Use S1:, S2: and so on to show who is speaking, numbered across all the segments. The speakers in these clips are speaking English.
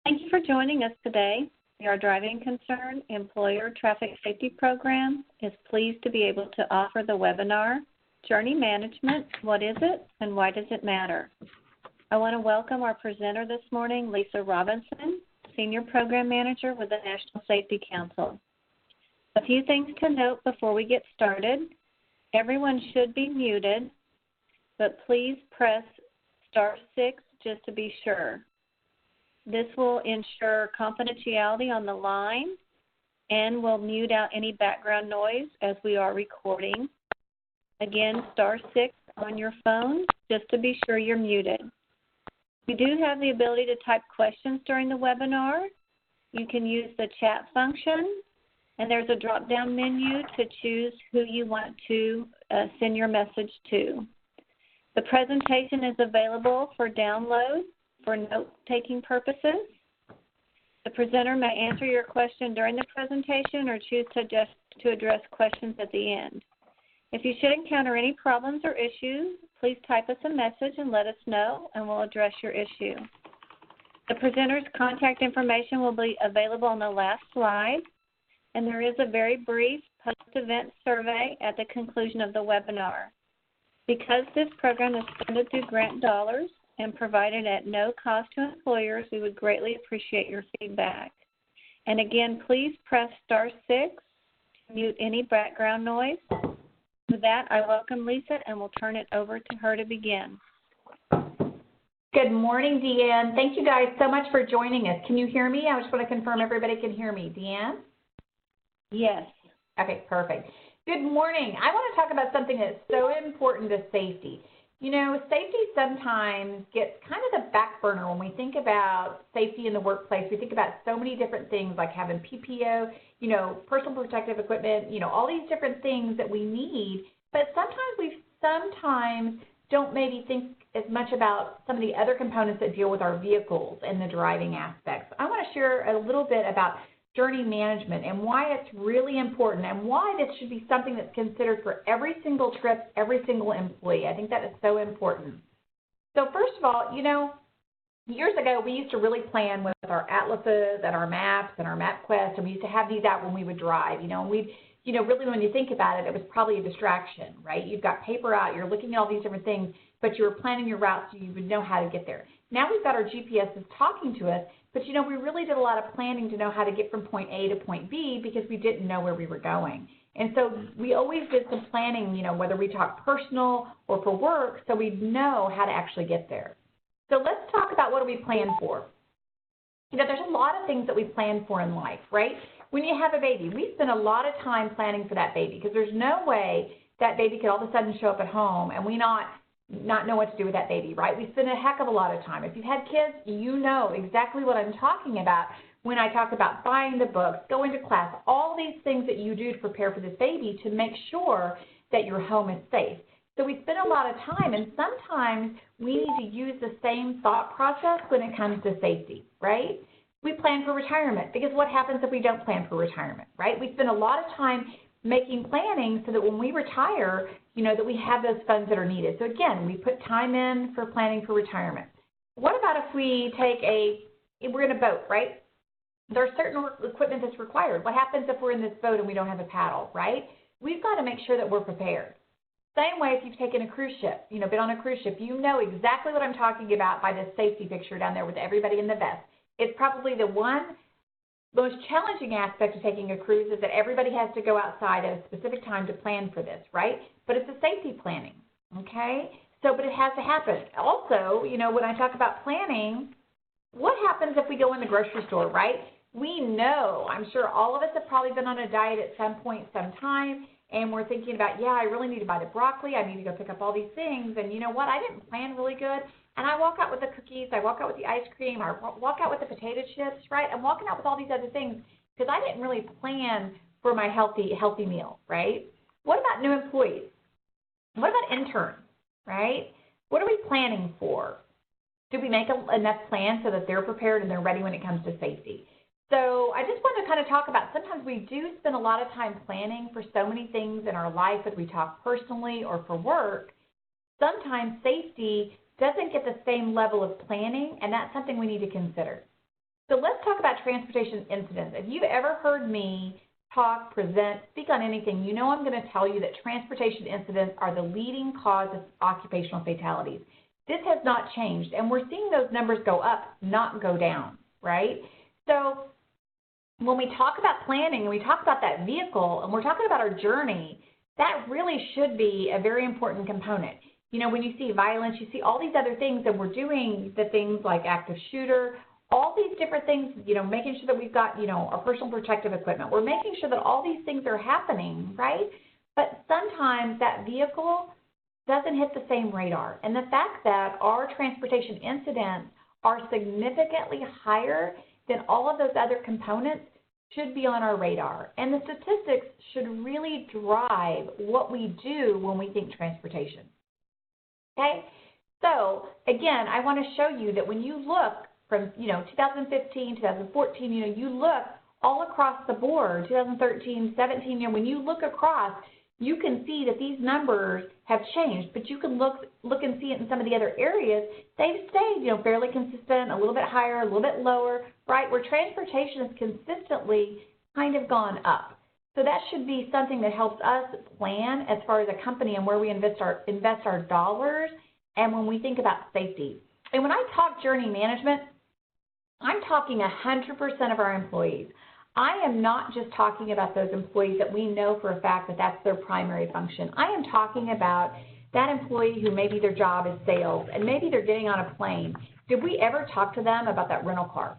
S1: Thank you for joining us today. Our Driving Concern Employer Traffic Safety Program is pleased to be able to offer the webinar, Journey Management, What is it and Why Does it Matter? I want to welcome our presenter this morning, Lisa Robinson, Senior Program Manager with the National Safety Council. A few things to note before we get started. Everyone should be muted, but please press *6 just to be sure. This will ensure confidentiality on the line and will mute out any background noise as we are recording. Again, *6 on your phone just to be sure you're muted. We do have the ability to type questions during the webinar. You can use the chat function, and there's a drop-down menu to choose who you want to send your message to. The presentation is available for download for note-taking purposes. The presenter may answer your question during the presentation or choose to address questions at the end. If you should encounter any problems or issues, please type us a message and let us know, and we'll address your issue. The presenter's contact information will be available on the last slide, and there is a very brief post-event survey at the conclusion of the webinar. Because this program is funded through grant dollars and provided at no cost to employers, we would greatly appreciate your feedback. And again, please press *6 to mute any background noise. With that, I welcome Lisa, and we'll turn it over to her to begin.
S2: Good morning, Deanne. Thank you guys so much for joining us. Can you hear me? I just want to confirm everybody can hear me. Deanne?
S1: Yes.
S2: Okay, perfect. Good morning. I want to talk about something that's so important to safety. You know, safety sometimes gets kind of the back burner when we think about safety in the workplace. We think about so many different things like having PPO, personal protective equipment, all these different things that we need. But sometimes we don't maybe think as much about some of the other components that deal with our vehicles and the driving aspects. I want to share a little bit about journey management and why it's really important and why this should be something that's considered for every single trip, every single employee. I think that is so important. So first of all, years ago we used to really plan with our atlases and our maps and our MapQuest, and we used to have these out when we would drive, and we'd, really when you think about it, it was probably a distraction, right? You've got paper out, you're looking at all these different things, but you were planning your route so you would know how to get there. Now we've got our GPSs talking to us, but we really did a lot of planning to know how to get from point A to point B because we didn't know where we were going. And so we always did some planning, whether we talk personal or for work, so we'd know how to actually get there. So let's talk about what do we plan for. There's a lot of things that we plan for in life, right? When you have a baby, we spend a lot of time planning for that baby because there's no way that baby could all of a sudden show up at home and we not know what to do with that baby, right? We spend a heck of a lot of time. If you've had kids, you know exactly what I'm talking about when I talk about buying the books, going to class, all these things that you do to prepare for this baby to make sure that your home is safe. So we spend a lot of time, and sometimes we need to use the same thought process when it comes to safety, right? We plan for retirement because what happens if we don't plan for retirement, right? We spend a lot of time making planning so that when we retire, that we have those funds that are needed. So again, we put time in for planning for retirement. What about if we we're in a boat, right? There's certain equipment that's required. What happens if we're in this boat and we don't have a paddle, right? We've got to make sure that we're prepared. Same way if you've taken a cruise ship, been on a cruise ship, you know exactly what I'm talking about by this safety picture down there with everybody in the vest. It's probably the most challenging aspect of taking a cruise is that everybody has to go outside at a specific time to plan for this, right? But it's a safety planning, okay? But it has to happen. Also, when I talk about planning, what happens if we go in the grocery store, right? We know, I'm sure all of us have probably been on a diet at some point, sometime, and we're thinking about, I really need to buy the broccoli, I need to go pick up all these things, and you know what, I didn't plan really good, and I walk out with the cookies, I walk out with the ice cream, I walk out with the potato chips, right? I'm walking out with all these other things because I didn't really plan for my healthy meal, right? What about new employees? What about interns, right? What are we planning for? Do we make enough plans so that they're prepared and they're ready when it comes to safety? So I just want to kind of talk about sometimes we do spend a lot of time planning for so many things in our life, whether we talk personally or for work. Sometimes safety doesn't get the same level of planning, and that's something we need to consider. So let's talk about transportation incidents. If you've ever heard me talk, present, speak on anything, you know I'm going to tell you that transportation incidents are the leading cause of occupational fatalities. This has not changed, and we're seeing those numbers go up, not go down, right? So when we talk about planning and we talk about that vehicle and we're talking about our journey, that really should be a very important component. You know, when you see violence, you see all these other things, and we're doing the things like active shooter, all these different things, you know, making sure that we've got, you know, our personal protective equipment. We're making sure that all these things are happening, right? But sometimes that vehicle doesn't hit the same radar. And the fact that our transportation incidents are significantly higher than all of those other components should be on our radar. And the statistics should really drive what we do when we think transportation. Okay? So, again, I want to show you that when you look from, 2015, 2014, you look all across the board, 2013, 17, when you look across, you can see that these numbers have changed, but you can look and see it in some of the other areas. They've stayed, fairly consistent, a little bit higher, a little bit lower, right, where transportation has consistently kind of gone up. So that should be something that helps us plan as far as a company and where we invest our dollars and when we think about safety. And when I talk journey management, I'm talking 100% of our employees. I am not just talking about those employees that we know for a fact that that's their primary function. I am talking about that employee who maybe their job is sales and maybe they're getting on a plane. Did we ever talk to them about that rental car?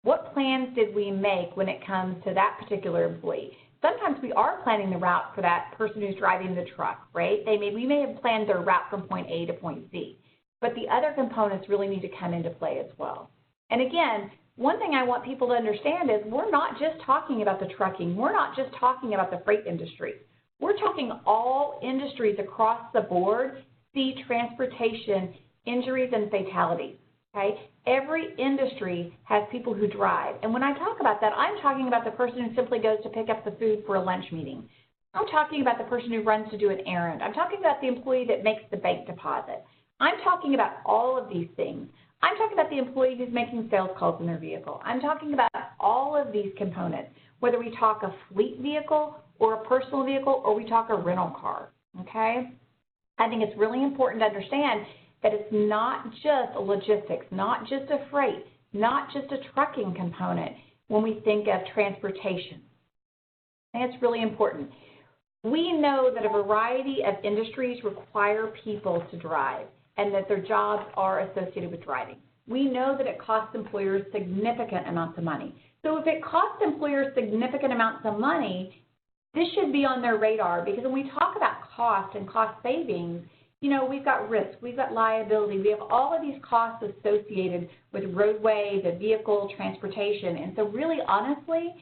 S2: What plans did we make when it comes to that particular employee? Sometimes we are planning the route for that person who's driving the truck, right? We may have planned their route from point A to point Z, but the other components really need to come into play as well. And again, one thing I want people to understand is we're not just talking about the trucking. We're not just talking about the freight industry. We're talking all industries across the board see transportation injuries and fatalities, okay? Every industry has people who drive. And when I talk about that, I'm talking about the person who simply goes to pick up the food for a lunch meeting. I'm talking about the person who runs to do an errand. I'm talking about the employee that makes the bank deposit. I'm talking about all of these things. I'm talking about the employee who's making sales calls in their vehicle. I'm talking about all of these components, whether we talk a fleet vehicle or a personal vehicle or we talk a rental car, okay? I think it's really important to understand that it's not just a logistics, not just a freight, not just a trucking component when we think of transportation. I think it's really important. We know that a variety of industries require people to drive and that their jobs are associated with driving. We know that it costs employers significant amounts of money. So if it costs employers significant amounts of money, this should be on their radar, because when we talk about cost and cost savings, we've got risk, we've got liability, we have all of these costs associated with roadway, the vehicle, transportation. And so really, honestly,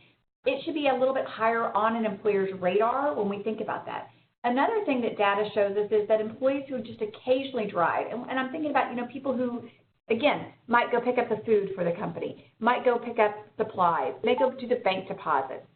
S2: it should be a little bit higher on an employer's radar when we think about that. Another thing that data shows us is that employees who just occasionally drive, and I'm thinking about, people who, again, might go pick up the food for the company, might go pick up supplies, may go do the bank deposit,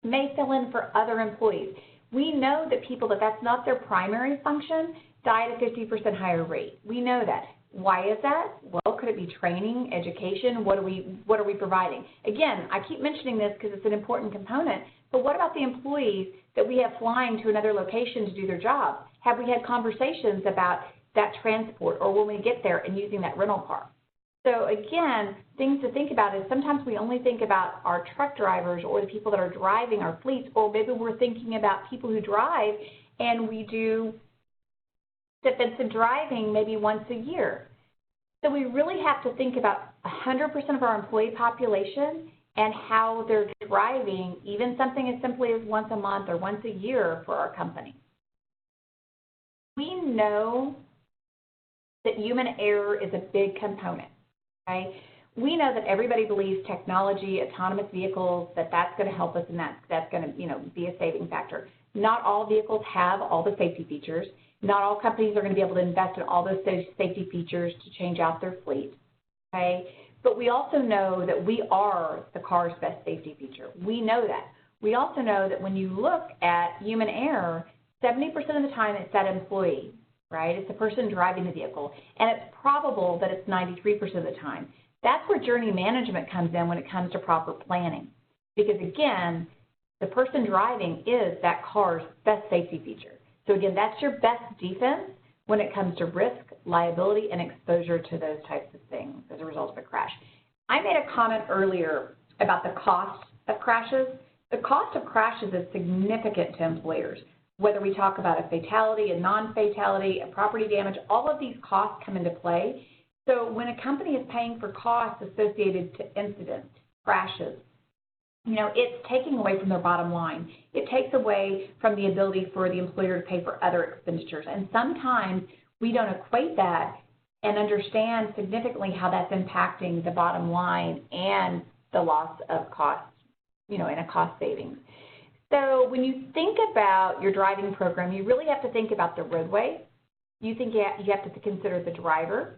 S2: may fill in for other employees. We know that people that's not their primary function die at a 50% higher rate. We know that. Why is that? Well, could it be training, education? What are we providing? Again, I keep mentioning this because it's an important component, but what about the employees that we have flying to another location to do their job? Have we had conversations about that transport or when we get there and using that rental car? So again, things to think about is sometimes we only think about our truck drivers or the people that are driving our fleets, or maybe we're thinking about people who drive and we do defensive driving maybe once a year. So we really have to think about 100% of our employee population and how they're driving, even something as simply as once a month or once a year for our company. We know that human error is a big component, okay? We know that everybody believes technology, autonomous vehicles, that's going to help us and that's going to, be a saving factor. Not all vehicles have all the safety features. Not all companies are going to be able to invest in all those safety features to change out their fleet, okay? But we also know that we are the car's best safety feature. We know that. We also know that when you look at human error, 70% of the time it's that employee, right? It's the person driving the vehicle. And it's probable that it's 93% of the time. That's where journey management comes in when it comes to proper planning. Because again, the person driving is that car's best safety feature. So again, that's your best defense when it comes to risk, liability, and exposure to those types of things as a result of a crash. I made a comment earlier about the cost of crashes. The cost of crashes is significant to employers. Whether we talk about a fatality, a non-fatality, a property damage, all of these costs come into play. So when a company is paying for costs associated to incidents, crashes, it's taking away from their bottom line. It takes away from the ability for the employer to pay for other expenditures. And sometimes we don't equate that and understand significantly how that's impacting the bottom line and the loss of cost, in a cost savings. So when you think about your driving program, you really have to think about the roadway. You have to consider the driver.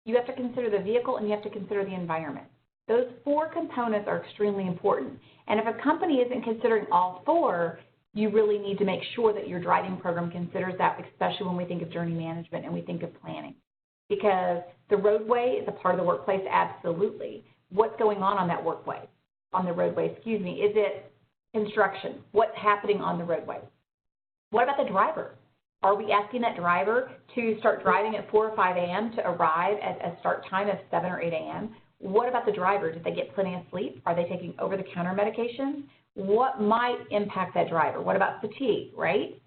S2: You have to consider the vehicle, and you have to consider the environment. Those four components are extremely important. And if a company isn't considering all four, you really need to make sure that your driving program considers that, especially when we think of journey management and we think of planning. Because the roadway is a part of the workplace, absolutely. What's going on that roadway? Is it construction? What's happening on the roadway? What about the driver? Are we asking that driver to start driving at 4 or 5 a.m. to arrive at a start time of 7 or 8 a.m.? What about the driver? Did they get plenty of sleep? Are they taking over-the-counter medications? What might impact that driver? What about fatigue, right?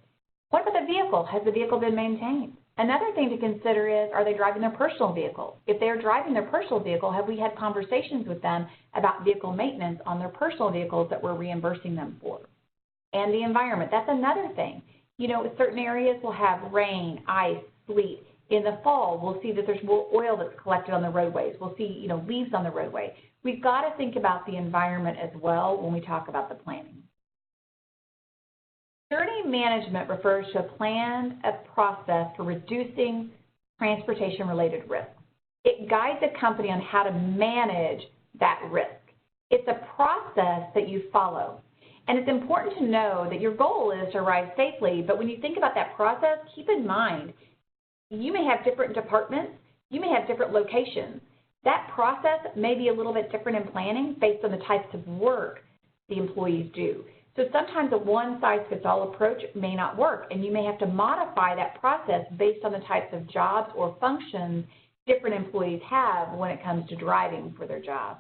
S2: What about the vehicle? Has the vehicle been maintained? Another thing to consider is, are they driving their personal vehicle? If they're driving their personal vehicle, have we had conversations with them about vehicle maintenance on their personal vehicles that we're reimbursing them for? And the environment, that's another thing. Certain areas will have rain, ice, sleet. In the fall, we'll see that there's more oil that's collected on the roadways. We'll see, leaves on the roadway. We've got to think about the environment as well when we talk about the planning. Journey management refers to a plan, a process for reducing transportation-related risk. It guides a company on how to manage that risk. It's a process that you follow. And it's important to know that your goal is to arrive safely, but when you think about that process, keep in mind, you may have different departments, you may have different locations. That process may be a little bit different in planning based on the types of work the employees do. So sometimes a one-size-fits-all approach may not work, and you may have to modify that process based on the types of jobs or functions different employees have when it comes to driving for their job.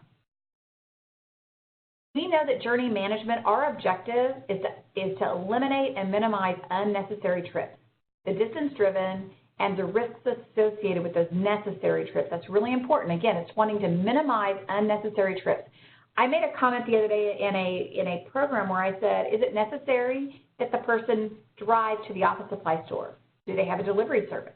S2: We know that journey management, our objective is to eliminate and minimize unnecessary trips, the distance driven, and the risks associated with those necessary trips. That's really important. Again, it's wanting to minimize unnecessary trips. I made a comment the other day in a program where I said, is it necessary that the person drive to the office supply store? Do they have a delivery service,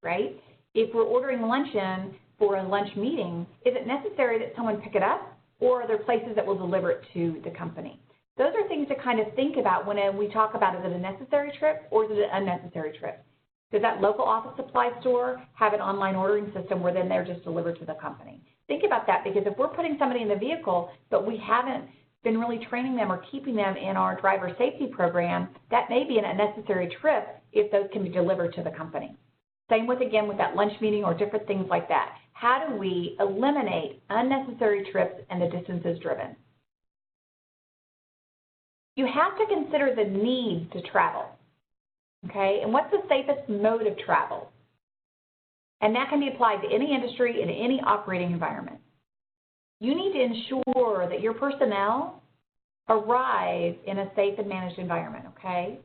S2: right? If we're ordering lunch in for a lunch meeting, is it necessary that someone pick it up, or are there places that will deliver it to the company? Those are things to kind of think about when we talk about, is it a necessary trip or is it an unnecessary trip? Does that local office supply store have an online ordering system where then they're just delivered to the company? Think about that, because if we're putting somebody in the vehicle but we haven't been really training them or keeping them in our driver safety program, that may be an unnecessary trip if those can be delivered to the company. Same with, again, with that lunch meeting or different things like that. How do we eliminate unnecessary trips and the distances driven? You have to consider the need to travel, okay? And what's the safest mode of travel? And that can be applied to any industry in any operating environment. You need to ensure that your personnel arrive in a safe and managed environment, okay?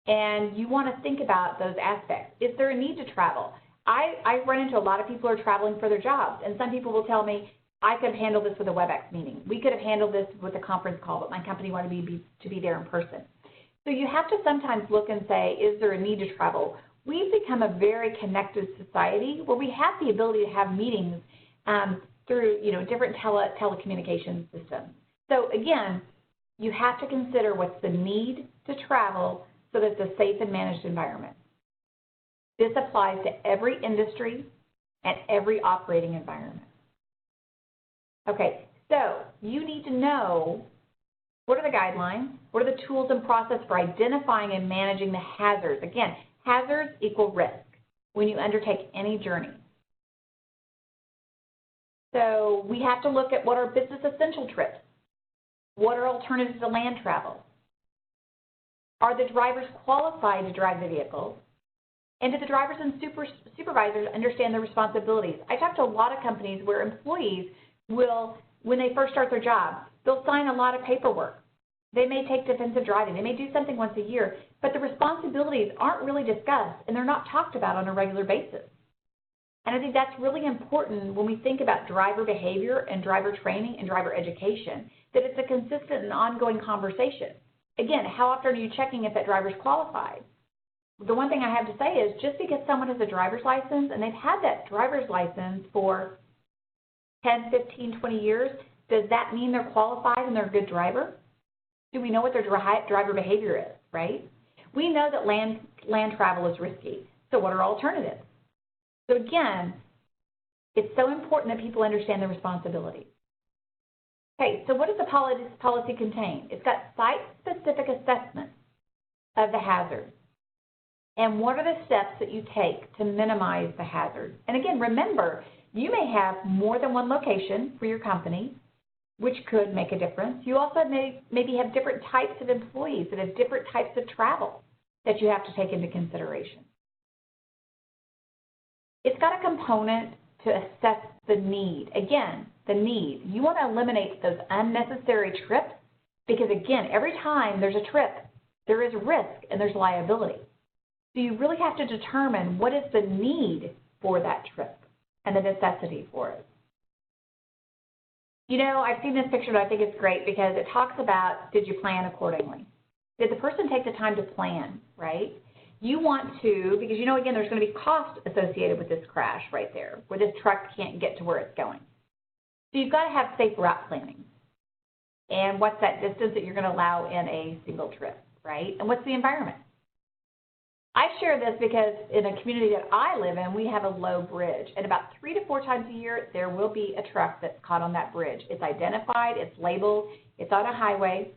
S2: And you want to think about those aspects. Is there a need to travel? I run into a lot of people who are traveling for their jobs, and some people will tell me, I could have handled this with a WebEx meeting. We could have handled this with a conference call, but my company wanted me to be there in person. So you have to sometimes look and say, is there a need to travel? We've become a very connected society where we have the ability to have meetings through different telecommunications systems. So again, you have to consider what's the need to travel so that it's a safe and managed environment. This applies to every industry and every operating environment. Okay, so you need to know, what are the guidelines? What are the tools and process for identifying and managing the hazards? Again, hazards equal risk when you undertake any journey. So we have to look at what are business essential trips. What are alternatives to land travel? Are the drivers qualified to drive the vehicles? And do the drivers and supervisors understand their responsibilities? I talk to a lot of companies where employees will, when they first start their job, they'll sign a lot of paperwork. They may take defensive driving. They may do something once a year, but the responsibilities aren't really discussed and they're not talked about on a regular basis. And I think that's really important when we think about driver behavior and driver training and driver education, that it's a consistent and ongoing conversation. Again, how often are you checking if that driver's qualified? The one thing I have to say is just because someone has a driver's license and they've had that driver's license for 10, 15, 20 years, does that mean they're qualified and they're a good driver? Do we know what their driver behavior is, right? We know that land travel is risky, so what are alternatives? So again, it's so important that people understand their responsibilities. Okay, so what does the policy contain? It's got site-specific assessments of the hazard. And what are the steps that you take to minimize the hazard? And again, remember, you may have more than one location for your company, which could make a difference. You also maybe have different types of employees that have different types of travel that you have to take into consideration. It's got a component to assess the need. Again, the need. You want to eliminate those unnecessary trips because, again, every time there's a trip, there is risk and there's liability. So you really have to determine what is the need for that trip and the necessity for it. You know, I've seen this picture and I think it's great because it talks about, did you plan accordingly? Did the person take the time to plan, right? You want to, because you know, again, there's going to be cost associated with this crash right there, where this truck can't get to where it's going. So you've got to have safe route planning. And what's that distance that you're going to allow in a single trip, right? And what's the environment? I share this because in a community that I live in, we have a low bridge. And about 3 to 4 times a year, there will be a truck that's caught on that bridge. It's identified, it's labeled, it's on a highway.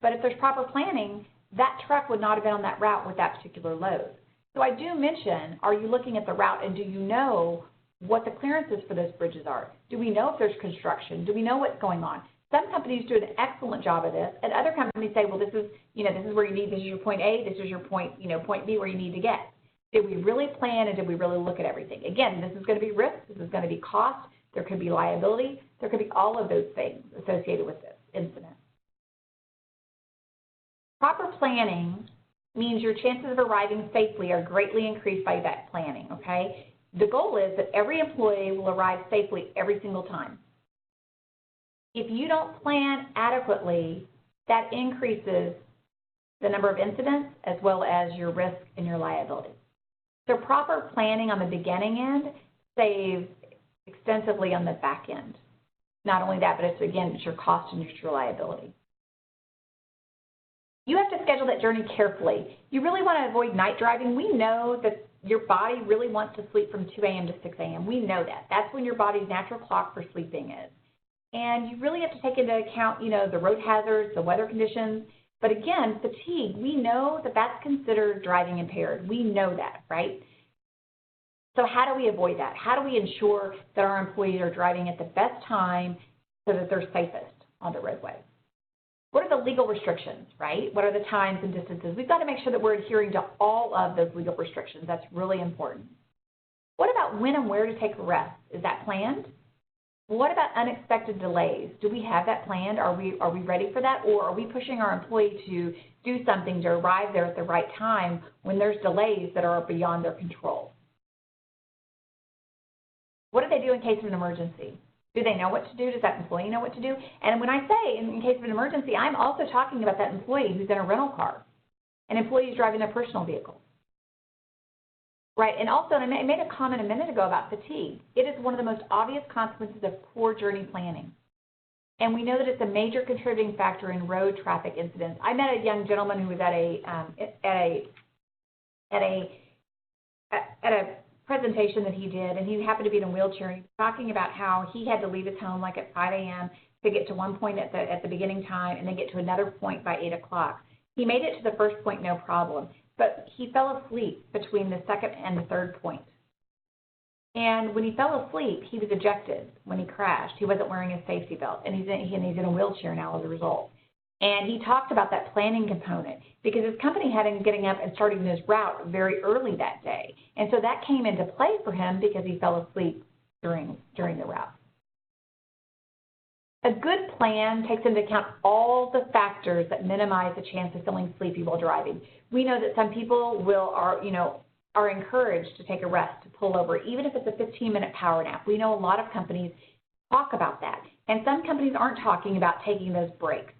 S2: But if there's proper planning, that truck would not have been on that route with that particular load. So I do mention, are you looking at the route and do you know what the clearances for those bridges are? Do we know if there's construction? Do we know what's going on? Some companies do an excellent job of this, and other companies say, well, this is where you need, this is your point A, this is your point B where you need to get. Did we really plan and did we really look at everything? Again, this is going to be risk, this is going to be cost, there could be liability, there could be all of those things associated with this incident. Proper planning means your chances of arriving safely are greatly increased by that planning, okay? The goal is that every employee will arrive safely every single time. If you don't plan adequately, that increases the number of incidents as well as your risk and your liability. So proper planning on the beginning end saves extensively on the back end. Not only that, but it's your cost and your liability. You have to schedule that journey carefully. You really want to avoid night driving. We know that your body really wants to sleep from 2 a.m. to 6 a.m. We know that. That's when your body's natural clock for sleeping is. And you really have to take into account, the road hazards, the weather conditions. But again, fatigue, we know that that's considered driving impaired. We know that, right? So how do we avoid that? How do we ensure that our employees are driving at the best time so that they're safest on the roadway? What are the legal restrictions, right? What are the times and distances? We've got to make sure that we're adhering to all of those legal restrictions. That's really important. What about when and where to take a rest? Is that planned? What about unexpected delays? Do we have that planned? Are we ready for that? Or are we pushing our employee to do something to arrive there at the right time when there's delays that are beyond their control? What do they do in case of an emergency? Do they know what to do? Does that employee know what to do? And when I say in case of an emergency, I'm also talking about that employee who's in a rental car, an employee who's driving their personal vehicle. Right, and also, and I made a comment a minute ago about fatigue. It is one of the most obvious consequences of poor journey planning. And we know that it's a major contributing factor in road traffic incidents. I met a young gentleman who was at a presentation that he did, and he happened to be in a wheelchair. He was talking about how he had to leave his home like at 5 a.m. to get to one point at the beginning time and then get to another point by 8 o'clock. He made it to the first point no problem. But he fell asleep between the second and the third point. And when he fell asleep, he was ejected when he crashed. He wasn't wearing his safety belt, and he's in a wheelchair now as a result. And he talked about that planning component because his company had him getting up and starting his route very early that day. And so that came into play for him because he fell asleep during the route. A good plan takes into account all the factors that minimize the chance of feeling sleepy while driving. We know that some people are encouraged to take a rest, to pull over, even if it's a 15-minute power nap. We know a lot of companies talk about that. And some companies aren't talking about taking those breaks.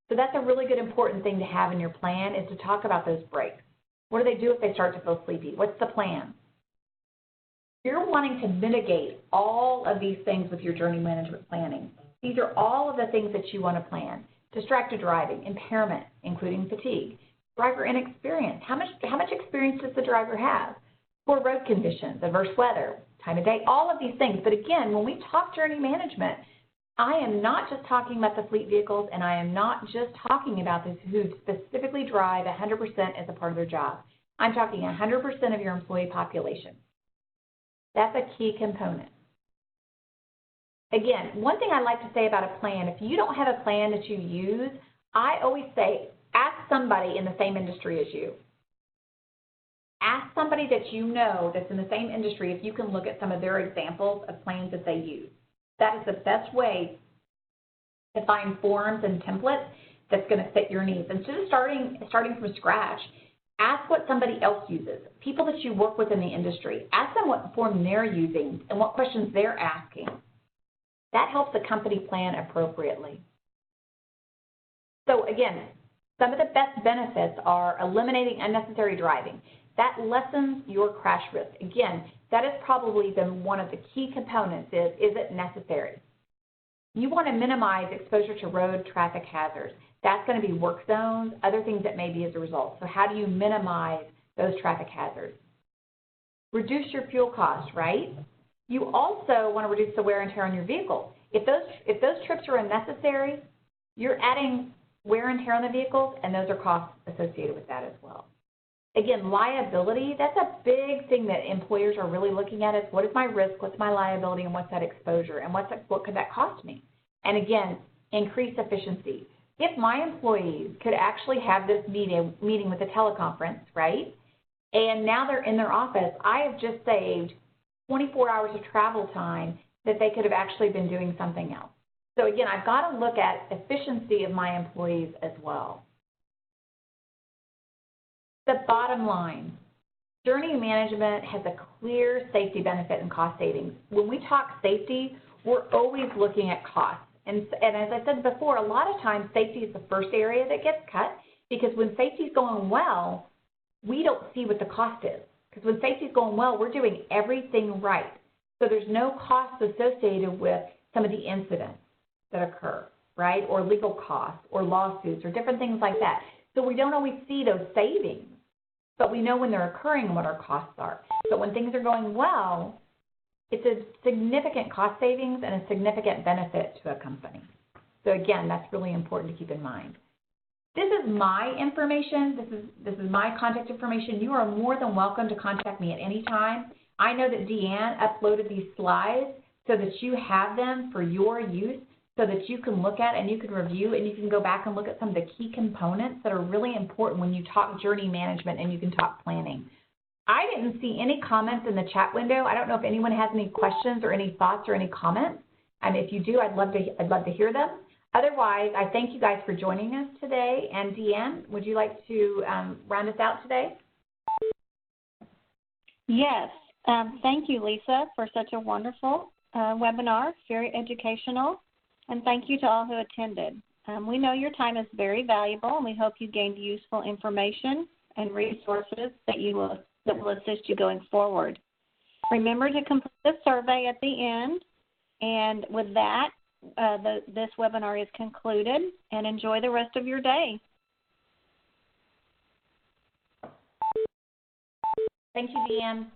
S2: So that's a really good important thing to have in your plan, is to talk about those breaks. What do they do if they start to feel sleepy? What's the plan? You're wanting to mitigate all of these things with your journey management planning. These are all of the things that you want to plan. Distracted driving, impairment, including fatigue, driver inexperience. How much experience does the driver have? Poor road conditions, adverse weather, time of day, all of these things. But again, when we talk journey management, I am not just talking about the fleet vehicles, and I am not just talking about those who specifically drive 100% as a part of their job. I'm talking 100% of your employee population. That's a key component. Again, one thing I like to say about a plan, if you don't have a plan that you use, I always say, ask somebody in the same industry as you. Ask somebody that you know that's in the same industry if you can look at some of their examples of plans that they use. That is the best way to find forms and templates that's going to fit your needs. Instead of starting from scratch, ask what somebody else uses, people that you work with in the industry. Ask them what form they're using and what questions they're asking. That helps the company plan appropriately. So again, some of the best benefits are eliminating unnecessary driving. That lessens your crash risk. Again, that is probably one of the key components is it necessary? You want to minimize exposure to road traffic hazards. That's going to be work zones, other things that may be as a result. So how do you minimize those traffic hazards? Reduce your fuel costs, right? You also want to reduce the wear and tear on your vehicle. If those trips are unnecessary, you're adding wear and tear on the vehicles, and those are costs associated with that as well. Again, liability, that's a big thing that employers are really looking at is what is my risk, what's my liability, and what's that exposure, and what could that cost me? And again, increase efficiency. If my employees could actually have this meeting with a teleconference, right, and now they're in their office, I have just saved 24 hours of travel time that they could have actually been doing something else. So again, I've got to look at efficiency of my employees as well. The bottom line, journey management has a clear safety benefit and cost savings. When we talk safety, we're always looking at costs. And as I said before, a lot of times safety is the first area that gets cut because when safety is going well, we don't see what the cost is. Because when safety is going well, we're doing everything right. So there's no cost associated with some of the incidents that occur, right? Or legal costs or lawsuits or different things like that. So we don't always see those savings, but we know when they're occurring and what our costs are. So when things are going well, it's a significant cost savings and a significant benefit to a company. So again, that's really important to keep in mind. This is my information. This is my contact information. You are more than welcome to contact me at any time. I know that Deanne uploaded these slides so that you have them for your use, so that you can look at and you can review and you can go back and look at some of the key components that are really important when you talk journey management and you can talk planning. I didn't see any comments in the chat window. I don't know if anyone has any questions or any thoughts or any comments. And if you do, I'd love to hear them. Otherwise, I thank you guys for joining us today. And Deanne, would you like to round us out today?
S1: Yes. Thank you, Lisa, for such a wonderful webinar, very educational. And thank you to all who attended. We know your time is very valuable, and we hope you gained useful information and resources that will assist you going forward. Remember to complete the survey at the end. And with that, this webinar is concluded, and enjoy the rest of your day.
S2: Thank you, Deanne.